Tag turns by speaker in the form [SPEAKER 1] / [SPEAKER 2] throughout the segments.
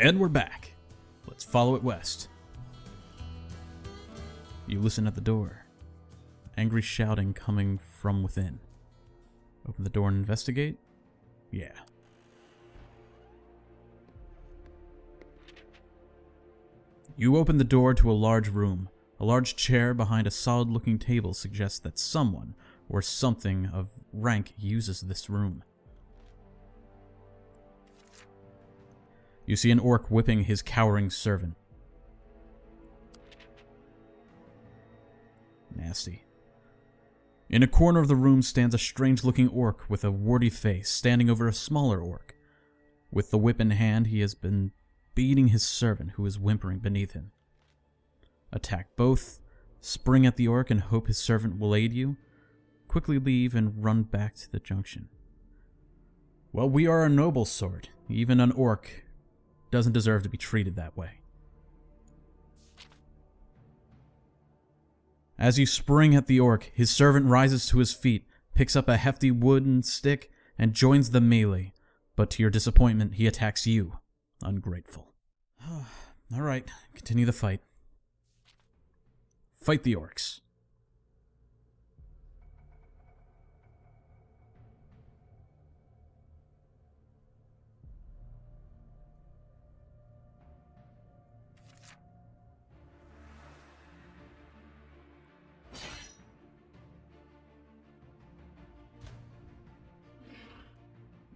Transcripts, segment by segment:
[SPEAKER 1] And we're back. Let's follow it west. You listen at the door. Angry shouting coming from within. Open the door and investigate? Yeah. You open the door to a large room. A large chair behind a solid-looking table suggests that someone or something of rank uses this room. You see an orc whipping his cowering servant. Nasty. In a corner of the room stands a strange-looking orc with a warty face, standing over a smaller orc. With the whip in hand, he has been beating his servant, who is whimpering beneath him. Attack both, spring at the orc and hope his servant will aid you. Quickly leave and run back to the junction. Well, we are a noble sort. Even an orc doesn't deserve to be treated that way. As you spring at the orc, his servant rises to his feet, picks up a hefty wooden stick, and joins the melee. But to your disappointment, he attacks you. Ungrateful. Alright, continue the fight. Fight the orcs.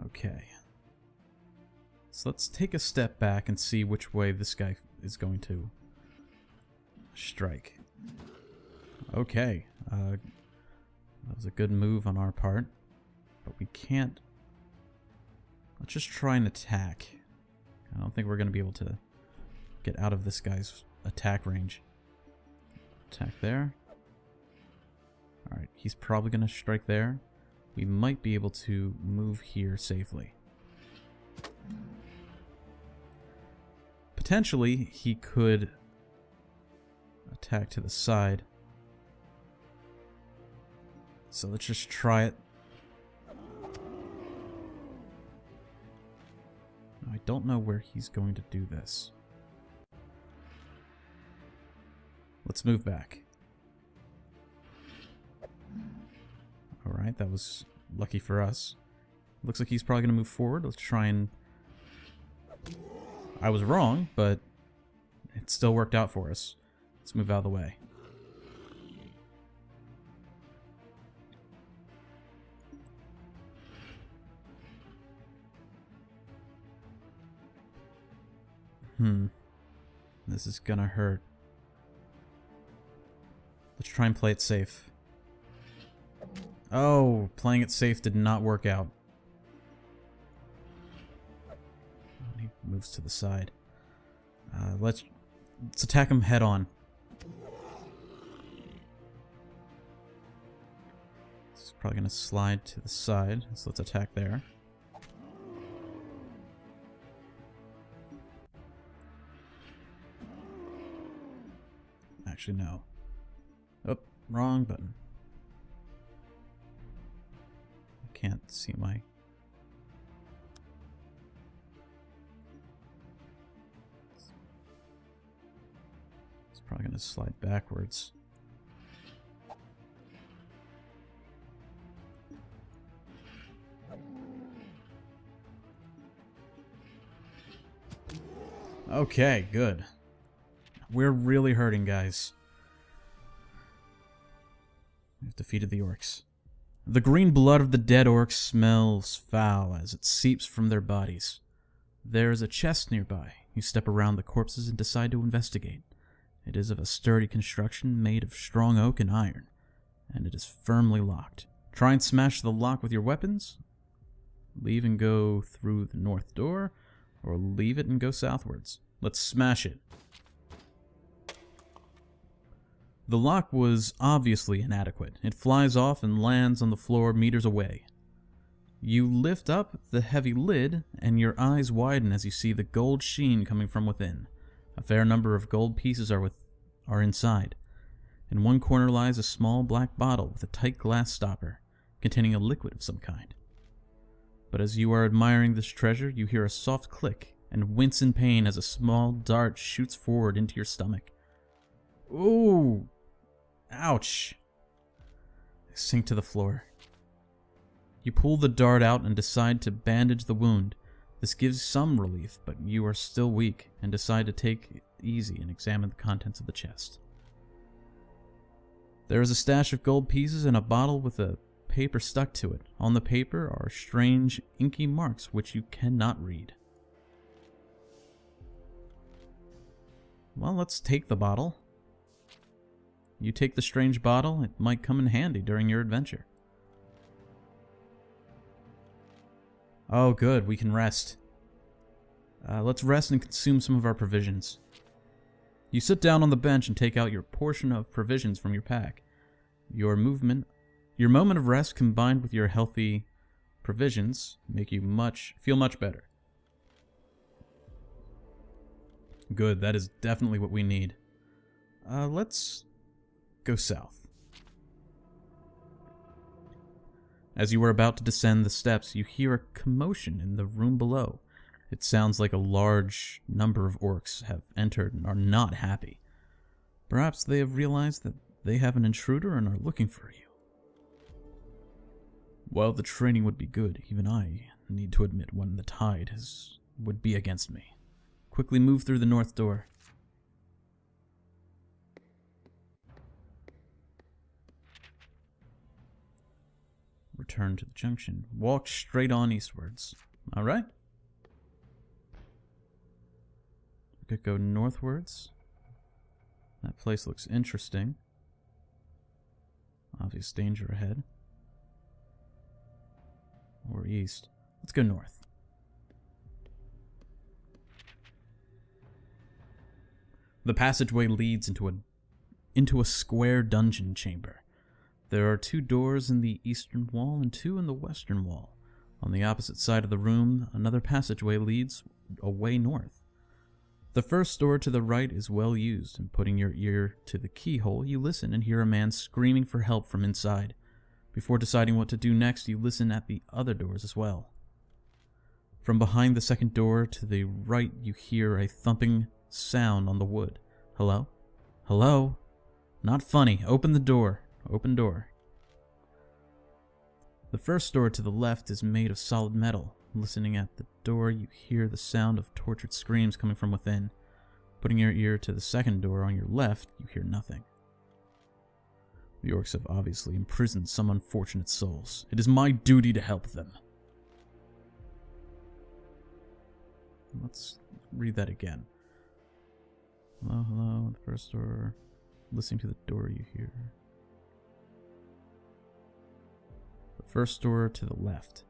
[SPEAKER 1] Okay. So let's take a step back and see which way this guy is going to strike. Okay. That was a good move on our part. But we can't... Let's just try and attack. I don't think we're going to be able to get out of this guy's attack range. Attack there. Alright, he's probably going to strike there. We might be able to move here safely. Potentially, he could attack to the side. So let's just try it. I don't know where he's going to do this. Let's move back. Alright, that was lucky for us. Looks like he's probably going to move forward. Let's try and... I was wrong, but it still worked out for us. Let's move out of the way. This is gonna hurt. Let's try and play it safe. Oh, playing it safe did not work out. He moves to the side. Let's attack him head on. He's probably gonna slide to the side, so let's attack there. Actually, no. Oh, wrong button. I can't see my... It's probably going to slide backwards. Okay, good. We're really hurting, guys. We've defeated the orcs. The green blood of the dead orcs smells foul as it seeps from their bodies. There is a chest nearby. You step around the corpses and decide to investigate. It is of a sturdy construction made of strong oak and iron, and it is firmly locked. Try and smash the lock with your weapons. Leave and go through the north door, or leave it and go southwards. Let's smash it. The lock was obviously inadequate. It flies off and lands on the floor meters away. You lift up the heavy lid, and your eyes widen as you see the gold sheen coming from within. A fair number of gold pieces are inside. In one corner lies a small black bottle with a tight glass stopper, containing a liquid of some kind. But as you are admiring this treasure, you hear a soft click and wince in pain as a small dart shoots forward into your stomach. Ooh! Ouch! I sink to the floor. You pull the dart out and decide to bandage the wound. This gives some relief, but you are still weak and decide to take it easy and examine the contents of the chest. There is a stash of gold pieces and a bottle with a paper stuck to it. On the paper are strange, inky marks which you cannot read. Well, let's take the bottle. You take the strange bottle, it might come in handy during your adventure. Oh good, we can rest. Let's rest and consume some of our provisions. You sit down on the bench and take out your portion of provisions from your pack. Your moment of rest combined with your healthy provisions make you feel much better. Good, that is definitely what we need. Let's go south. As you are about to descend the steps, you hear a commotion in the room below. It sounds like a large number of orcs have entered and are not happy. Perhaps they have realized that they have an intruder and are looking for you. While the training would be good, even I need to admit when the tide would be against me. Quickly move through the north door. Return to the junction. Walk straight on eastwards. Alright. We could go northwards. That place looks interesting. Obvious danger ahead. Or east. Let's go north. The passageway leads into a square dungeon chamber. There are 2 doors in the eastern wall and 2 in the western wall. On the opposite side of the room, another passageway leads away north. The first door to the right is well used, and putting your ear to the keyhole, you listen and hear a man screaming for help from inside. Before deciding what to do next, you listen at the other doors as well. From behind the second door to the right, you hear a thumping sound on the wood. Hello? Hello? Not funny. Open the door. Open door. The first door to the left is made of solid metal. Listening at the door, you hear the sound of tortured screams coming from within. Putting your ear to the second door on your left, you hear nothing. The orcs have obviously imprisoned some unfortunate souls. It is my duty to help them. Let's read that again. Hello, hello, the first door. Listening to the door you hear. The first door to the left.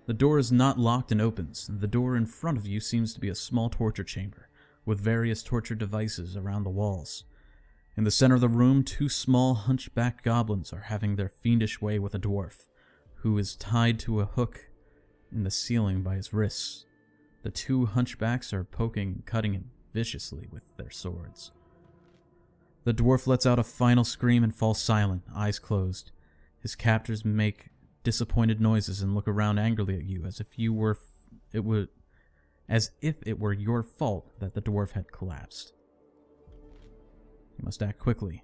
[SPEAKER 1] The door is not locked and opens. The door in front of you seems to be a small torture chamber, with various torture devices around the walls. In the center of the room, 2 small hunchback goblins are having their fiendish way with a dwarf, who is tied to a hook in the ceiling by his wrists. The 2 hunchbacks are poking and cutting him viciously with their swords. The dwarf lets out a final scream and falls silent, eyes closed. His captors make disappointed noises and look around angrily at you, as if it were your fault that the dwarf had collapsed. You must act quickly.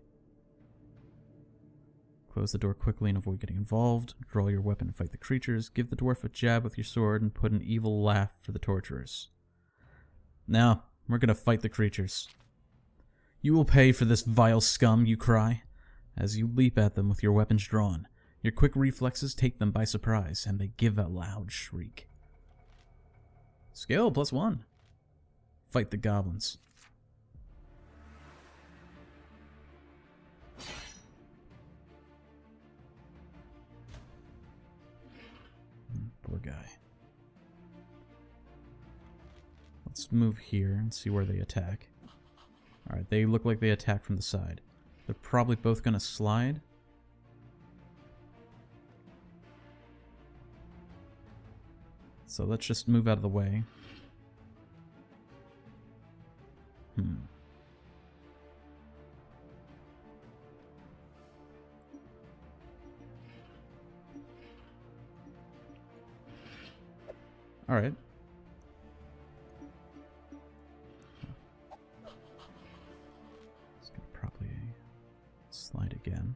[SPEAKER 1] Close the door quickly and avoid getting involved. Draw your weapon and fight the creatures. Give the dwarf a jab with your sword and put an evil laugh for the torturers. Now, we're gonna fight the creatures. You will pay for this vile scum, you cry, as you leap at them with your weapons drawn. Your quick reflexes take them by surprise, and they give a loud shriek. Skill +1. Fight the goblins. Poor guy. Let's move here and see where they attack. Alright, they look like they attack from the side. They're probably both gonna slide. So let's just move out of the way. Alright. It's gonna probably slide again.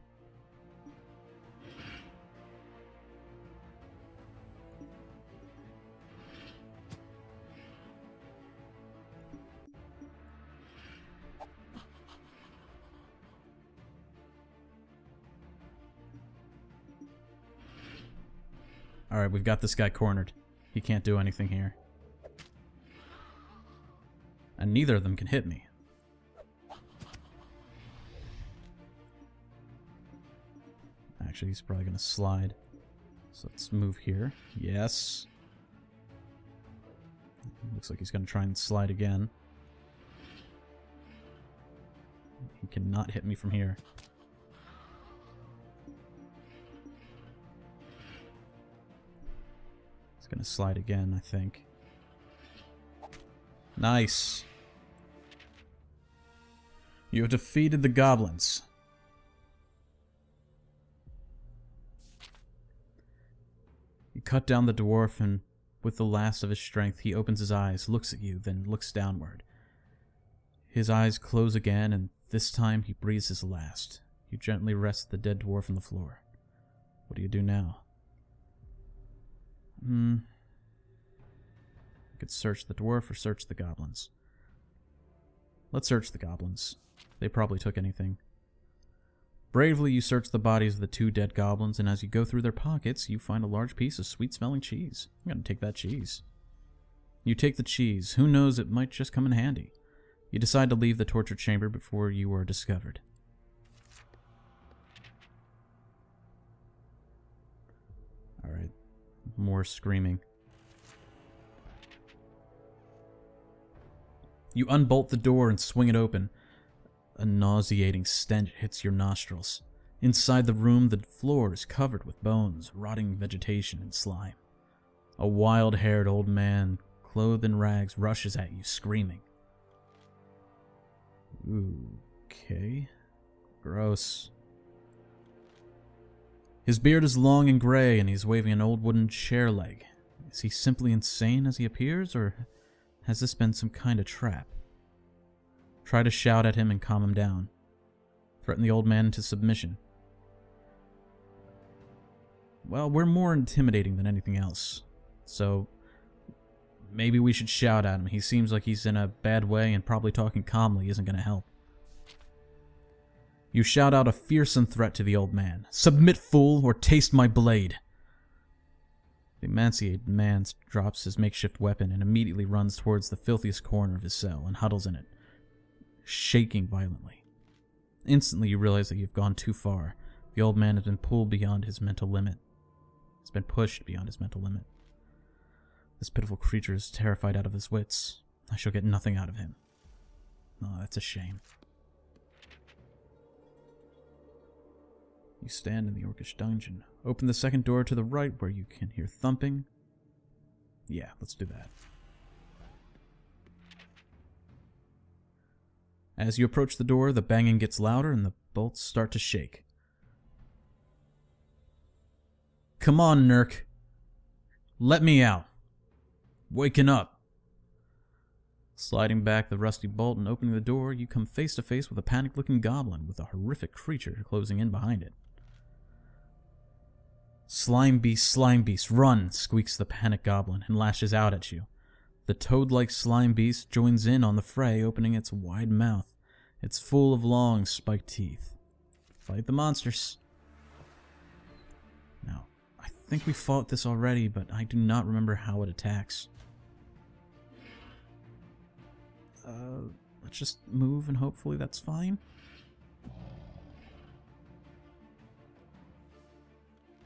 [SPEAKER 1] Alright, we've got this guy cornered. He can't do anything here. And neither of them can hit me. Actually, he's probably going to slide. So let's move here. Yes. Looks like he's going to try and slide again. He cannot hit me from here. He's going to slide again, I think. Nice. You have defeated the goblins. You cut down the dwarf, and with the last of his strength, he opens his eyes, looks at you, then looks downward. His eyes close again, and this time he breathes his last. You gently rest the dead dwarf on the floor. What do you do now? You could search the dwarf or search the goblins. Let's search the goblins. They probably took anything. Bravely, you search the bodies of the 2 dead goblins, and as you go through their pockets, you find a large piece of sweet-smelling cheese. I'm gonna take that cheese. You take the cheese. Who knows, it might just come in handy. You decide to leave the torture chamber before you are discovered. Alright. More screaming. You unbolt the door and swing it open. A nauseating stench hits your nostrils. Inside the room, the floor is covered with bones, rotting vegetation, and slime. A wild-haired old man, clothed in rags, rushes at you, screaming. Okay. Gross. His beard is long and gray, and he's waving an old wooden chair leg. Is he simply insane as he appears, or has this been some kind of trap? Try to shout at him and calm him down. Threaten the old man into submission. Well, we're more intimidating than anything else. So, maybe we should shout at him. He seems like he's in a bad way, and probably talking calmly isn't going to help. You shout out a fearsome threat to the old man. Submit, fool, or taste my blade. The emaciated man drops his makeshift weapon and immediately runs towards the filthiest corner of his cell and huddles in it, shaking violently. Instantly you realize that you've gone too far. The old man has been pulled beyond his mental limit. He's been pushed beyond his mental limit. This pitiful creature is terrified out of his wits. I shall get nothing out of him. Oh, that's a shame. You stand in the orcish dungeon. Open the second door to the right where you can hear thumping. Yeah, let's do that. As you approach the door, the banging gets louder and the bolts start to shake. Come on, Nurk. Let me out. Waking up. Sliding back the rusty bolt and opening the door, you come face to face with a panicked-looking goblin with a horrific creature closing in behind it. Slime beast, run, squeaks the panicked goblin and lashes out at you. The toad-like slime beast joins in on the fray, opening its wide mouth. It's full of long, spiked teeth. Fight the monsters. Now, I think we fought this already, but I do not remember how it attacks. Let's just move and hopefully that's fine.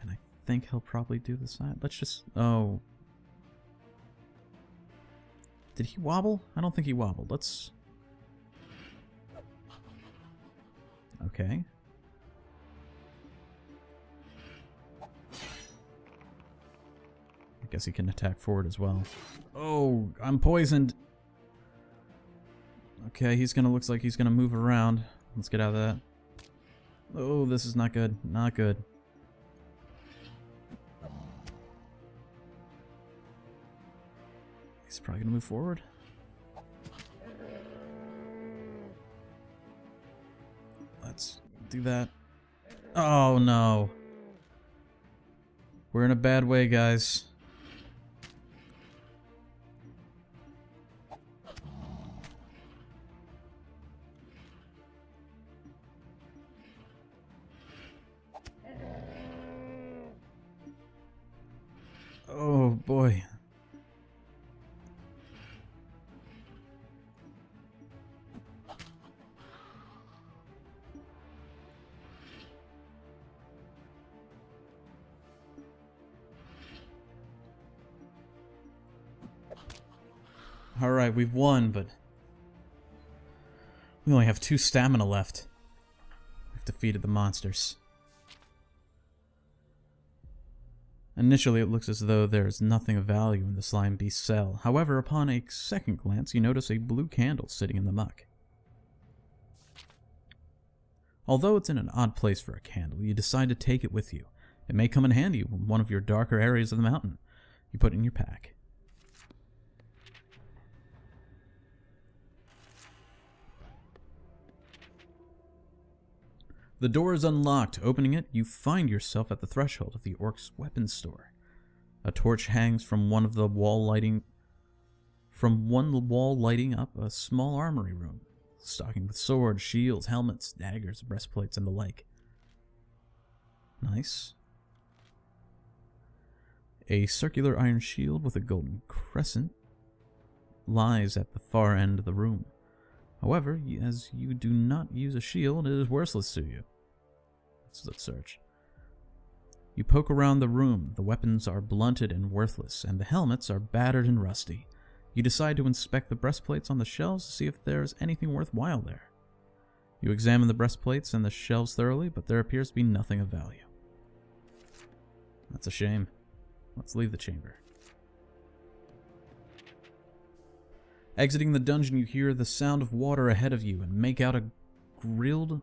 [SPEAKER 1] And I think he'll probably do the side. Let's just... Oh. Did he wobble? I don't think he wobbled. Let's... Okay. I guess he can attack forward as well. Oh, I'm poisoned. Okay, looks like he's gonna move around. Let's get out of that. Oh, this is not good. Not good. probably gonna move forward. Let's do that. Oh no. We're in a bad way, guys. Oh boy. Alright, we've won, but we only have 2 stamina left. We've defeated the monsters. Initially, it looks as though there is nothing of value in the slime beast's cell. However, upon a second glance, you notice a blue candle sitting in the muck. Although it's in an odd place for a candle, you decide to take it with you. It may come in handy in one of your darker areas of the mountain. You put it in your pack. The door is unlocked. Opening it, you find yourself at the threshold of the orc's weapons store. A torch hangs from one wall lighting up a small armory room, stocking with swords, shields, helmets, daggers, breastplates, and the like. Nice. A circular iron shield with a golden crescent lies at the far end of the room. However, as you do not use a shield, it is worthless to you. Let's search. You poke around the room. The weapons are blunted and worthless, and the helmets are battered and rusty. You decide to inspect the breastplates on the shelves to see if there's anything worthwhile there. You examine the breastplates and the shelves thoroughly, but there appears to be nothing of value. That's a shame. Let's leave the chamber. Exiting the dungeon, you hear the sound of water ahead of you and make out a grilled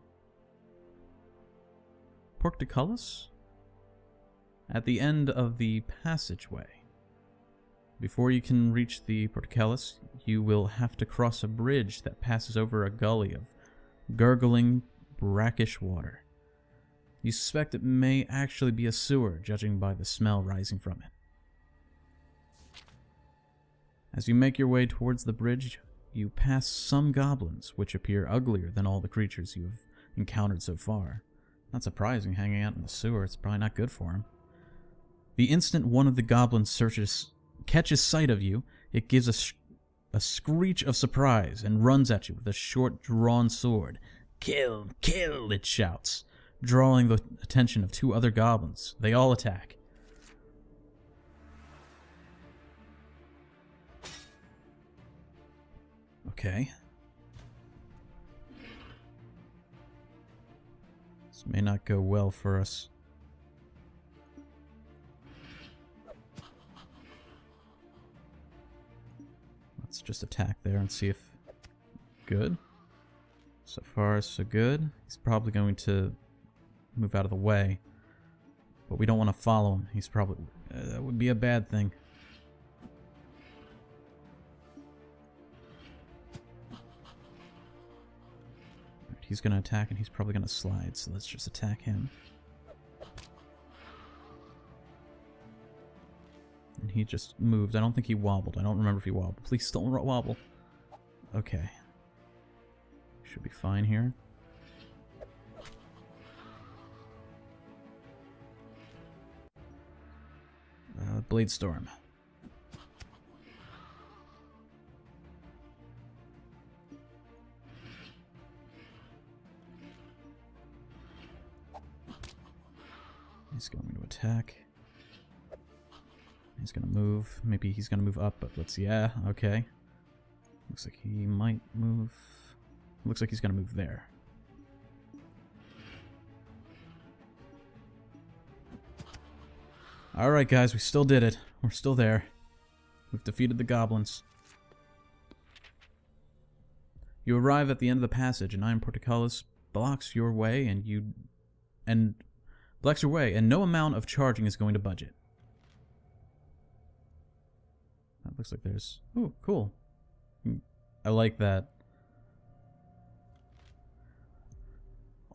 [SPEAKER 1] portcullis at the end of the passageway. Before you can reach the portcullis, you will have to cross a bridge that passes over a gully of gurgling, brackish water. You suspect it may actually be a sewer, judging by the smell rising from it. As you make your way towards the bridge, you pass some goblins, which appear uglier than all the creatures you have encountered so far. Not surprising, hanging out in the sewer, it's probably not good for him. The instant one of the goblins catches sight of you, it gives a screech of surprise and runs at you with a short, drawn sword. "Kill! Kill!" it shouts, drawing the attention of 2 other goblins. They all attack. Okay. This may not go well for us. Let's just attack there and see if... Good. So far, so good. He's probably going to move out of the way. But we don't want to follow him. He's probably... that would be a bad thing. He's going to attack and he's probably going to slide, so let's just attack him. And he just moved. I don't think he wobbled. I don't remember if he wobbled. Please don't wobble. Okay. Should be fine here. Blade Storm. He's going to attack. He's going to move. Maybe he's going to move up, but let's see. Yeah, okay. Looks like he might move. Looks like he's going to move there. Alright, guys, we still did it. We're still there. We've defeated the goblins. You arrive at the end of the passage. An iron portcullis blocks your way, and no amount of charging is going to budge it. Looks like there's... Ooh, cool. I like that.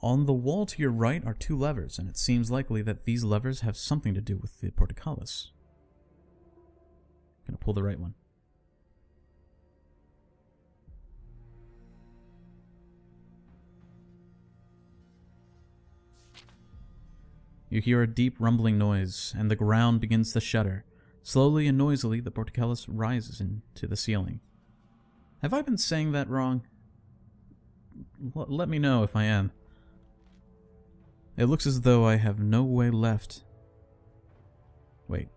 [SPEAKER 1] On the wall to your right are 2 levers, and it seems likely that these levers have something to do with the portcullis. Gonna pull the right one. You hear a deep rumbling noise, and the ground begins to shudder. Slowly and noisily, the portcullis rises into the ceiling. Have I been saying that wrong? Let me know if I am. It looks as though I have no way left. Wait.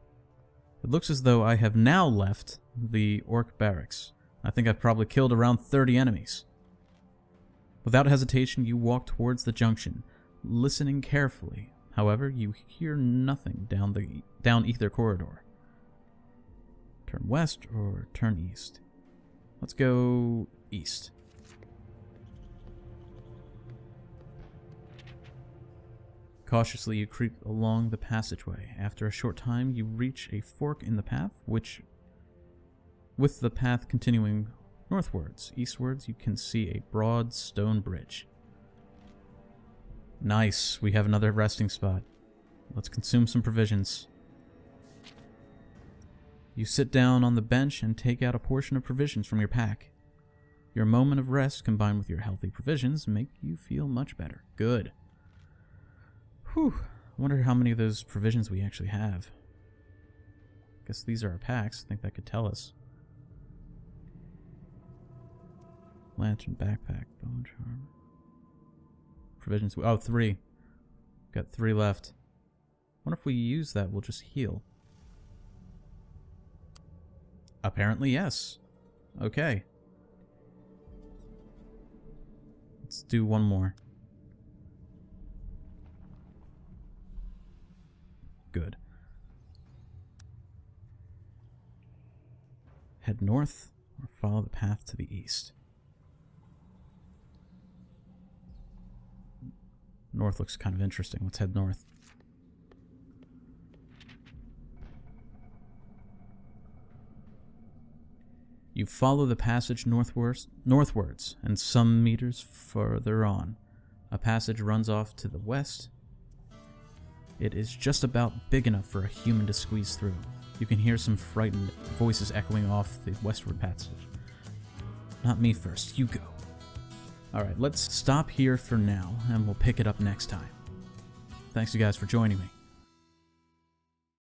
[SPEAKER 1] It looks as though I have now left the orc barracks. I think I've probably killed around 30 enemies. Without hesitation, you walk towards the junction, listening carefully. However, you hear nothing down either corridor. Turn west or turn east? Let's go east. Cautiously, you creep along the passageway. After a short time, you reach a fork in the path, with the path continuing northwards. Eastwards, you can see a broad stone bridge. Nice, we have another resting spot. Let's consume some provisions. You sit down on the bench and take out a portion of provisions from your pack. Your moment of rest combined with your healthy provisions make you feel much better. Good. Whew. I wonder how many of those provisions we actually have. Guess these are our packs. I think that could tell us. Lantern, backpack, bone charm. Provisions. Oh, 3. Got 3 left. Wonder if we use that, we'll just heal. Apparently, yes. Okay. Let's do one more. Good. Head north or follow the path to the east. North looks kind of interesting. Let's head north. You follow the passage northwards, and some meters further on, a passage runs off to the west. It is just about big enough for a human to squeeze through. You can hear some frightened voices echoing off the westward passage. Not me first, you go. Alright, let's stop here for now, and we'll pick it up next time. Thanks you guys for joining me.